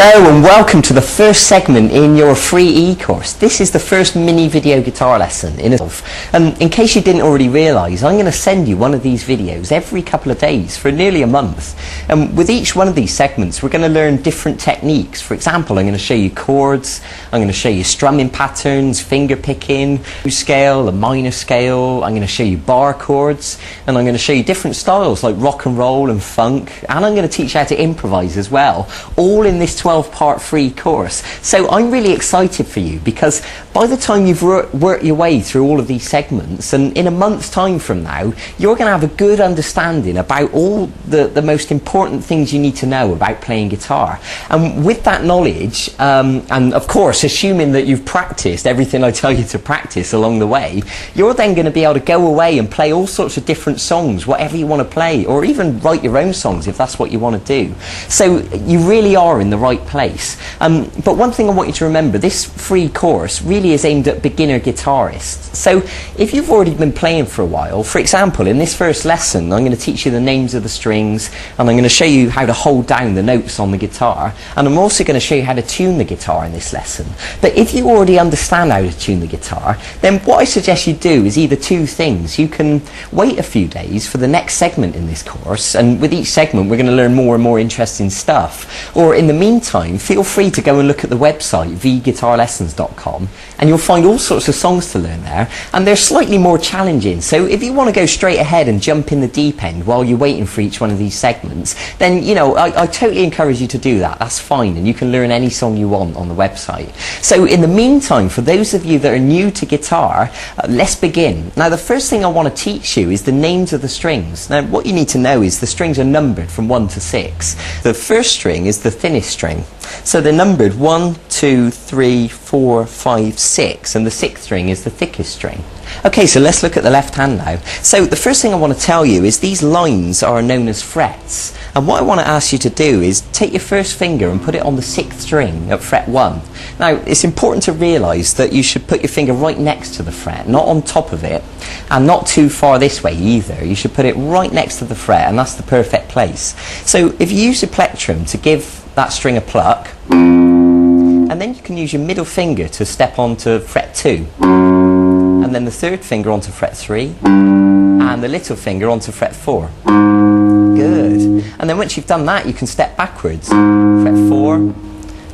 Hello and welcome to the first segment in your free e-course. This is the first mini video guitar lesson in itself. In case you didn't already realise, I'm going to send you one of these videos every couple of days for nearly a month. And with each one of these segments, we're going to learn different techniques. For example, I'm going to show you chords, I'm going to show you strumming patterns, finger picking, scale, a minor scale, I'm going to show you bar chords, and I'm going to show you different styles like rock and roll and funk, and I'm going to teach you how to improvise as well, all in this 12-part free course. So I'm really excited for you because by the time you've worked your way through all of these segments, and in a month's time from now, you're going to have a good understanding about all the most important things you need to know about playing guitar. And with that knowledge, and of course assuming that you've practiced everything I tell you to practice along the way, you're then going to be able to go away and play all sorts of different songs, whatever you want to play, or even write your own songs if that's what you want to do. So you really are in the right place. But one thing I want you to remember, this free course really is aimed at beginner guitarists. So if you've already been playing for a while, for example, in this first lesson, I'm going to teach you the names of the strings, and I'm going to show you how to hold down the notes on the guitar, and I'm also going to show you how to tune the guitar in this lesson. But if you already understand how to tune the guitar, then what I suggest you do is either two things. You can wait a few days for the next segment in this course, and with each segment we're going to learn more and more interesting stuff. Or in the meantime, feel free to go and look at the website vguitarlessons.com, and you'll find all sorts of songs to learn there, and they're slightly more challenging. So if you want to go straight ahead and jump in the deep end while you're waiting for each one of these segments, then I totally encourage you to do that. That's fine, and you can learn any song you want on the website. So in the meantime, for those of you that are new to guitar, let's begin. Now the first thing I want to teach you is the names of the strings. Now what you need to know is the strings are numbered from 1 to 6. The first string is the thinnest string. So they're numbered 1, 2, 3, 4, 5, 6, and the 6th string is the thickest string. Okay, so let's look at the left hand now. So the first thing I want to tell you is these lines are known as frets. And what I want to ask you to do is take your first finger and put it on the 6th string at fret 1. Now, it's important to realise that you should put your finger right next to the fret, not on top of it, and not too far this way either. You should put it right next to the fret, and that's the perfect place. So if you use your plectrum to give that string a pluck, and then you can use your middle finger to step onto fret 2, and then the third finger onto fret 3, and the little finger onto fret 4. Good. And then once you've done that, you can step backwards. Fret 4,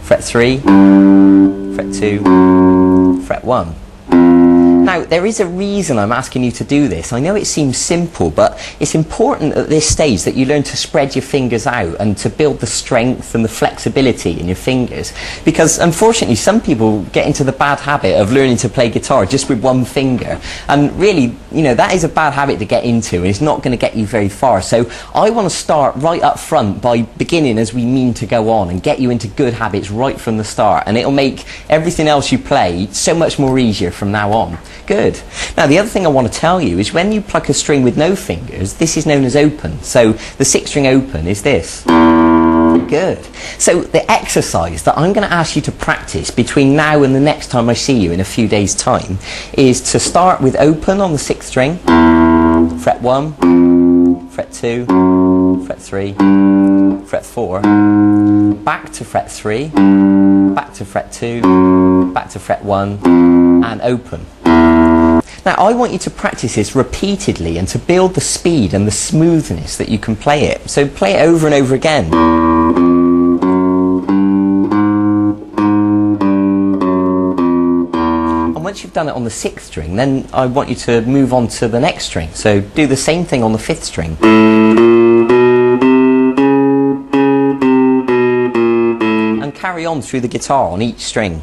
fret 3, fret 2, fret 1. Now, there is a reason I'm asking you to do this. I know it seems simple, but it's important at this stage that you learn to spread your fingers out and to build the strength and the flexibility in your fingers. Because unfortunately, some people get into the bad habit of learning to play guitar just with one finger. And really, that is a bad habit to get into, and it's not going to get you very far. So I want to start right up front by beginning as we mean to go on and get you into good habits right from the start. And it'll make everything else you play so much more easier from now on. Good. Now the other thing I want to tell you is when you pluck a string with no fingers, this is known as open. So the 6th string open is this. Good. So the exercise that I'm going to ask you to practice between now and the next time I see you in a few days' time is to start with open on the 6th string, fret 1, fret 2, fret 3, fret 4, back to fret 3, back to fret 2, back to fret 1, and open. Now I want you to practice this repeatedly and to build the speed and the smoothness that you can play it. So play it over and over again. And once you've done it on the 6th string, then I want you to move on to the next string. So do the same thing on the 5th string. And carry on through the guitar on each string.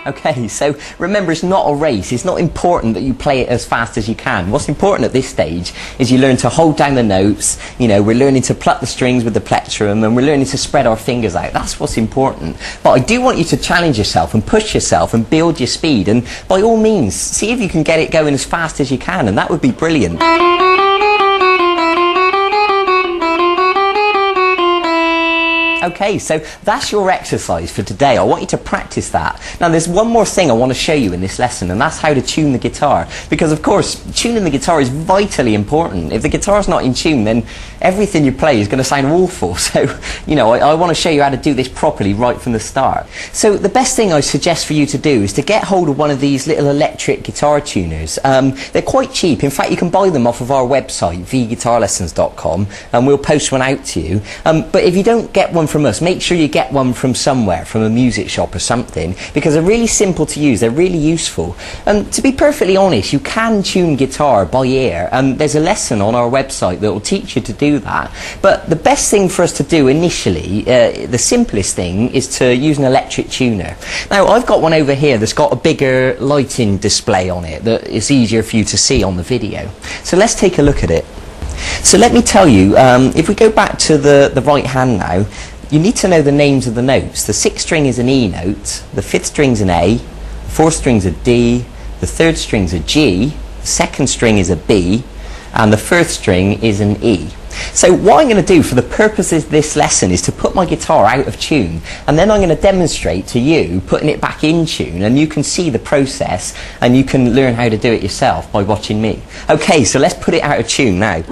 Okay, so remember, it's not a race. It's not important that you play it as fast as you can. What's important at this stage is you learn to hold down the notes. We're learning to pluck the strings with the plectrum, and we're learning to spread our fingers out. That's what's important. But I do want you to challenge yourself and push yourself and build your speed. And by all means, see if you can get it going as fast as you can, and that would be brilliant. Okay, so that's your exercise for today. I want you to practice that. Now there's one more thing I want to show you in this lesson, and that's how to tune the guitar. Because of course, tuning the guitar is vitally important. If the guitar's not in tune, then everything you play is going to sound awful. So, I want to show you how to do this properly right from the start. So the best thing I suggest for you to do is to get hold of one of these little electric guitar tuners. They're quite cheap. In fact, you can buy them off of our website, vguitarlessons.com, and we'll post one out to you. But if you don't get one from us, make sure you get one from somewhere, from a music shop or something, because they're really simple to use, they're really useful. And to be perfectly honest, you can tune guitar by ear, and there's a lesson on our website that will teach you to do that. But the best thing for us to do initially, the simplest thing, is to use an electric tuner. Now I've got one over here that's got a bigger lighting display on it that is easier for you to see on the video. So let's take a look at it. So let me tell you, if we go back to the right hand now, you need to know the names of the notes. The 6th string is an E note, the 5th string's an A, the 4th string's a D, the 3rd string's a G, the 2nd string is a B, and the 1st string is an E. So what I'm going to do for the purposes of this lesson is to put my guitar out of tune, and then I'm going to demonstrate to you putting it back in tune, and you can see the process and you can learn how to do it yourself by watching me. Okay, so let's put it out of tune now.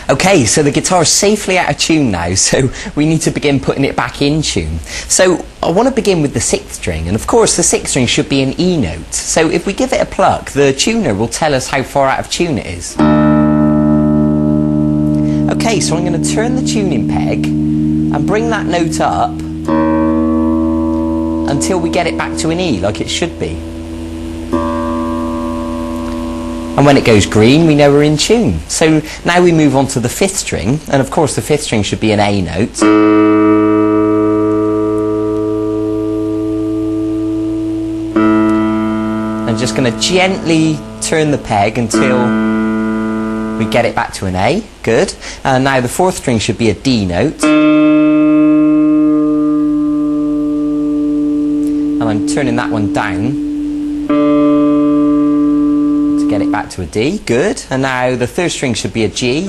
Okay, so the guitar is safely out of tune now, so we need to begin putting it back in tune. So I want to begin with the 6th string, and of course the 6th string should be an E note. So if we give it a pluck, the tuner will tell us how far out of tune it is. Okay, so I'm going to turn the tuning peg and bring that note up until we get it back to an E, like it should be. And when it goes green, we know we're in tune. So now we move on to the 5th string, and of course the 5th string should be an A note. I'm just going to gently turn the peg until we get it back to an A. Good. And now the 4th string should be a D note. And I'm turning that one down. Get it back to a D, good. And now the 3rd string should be a G.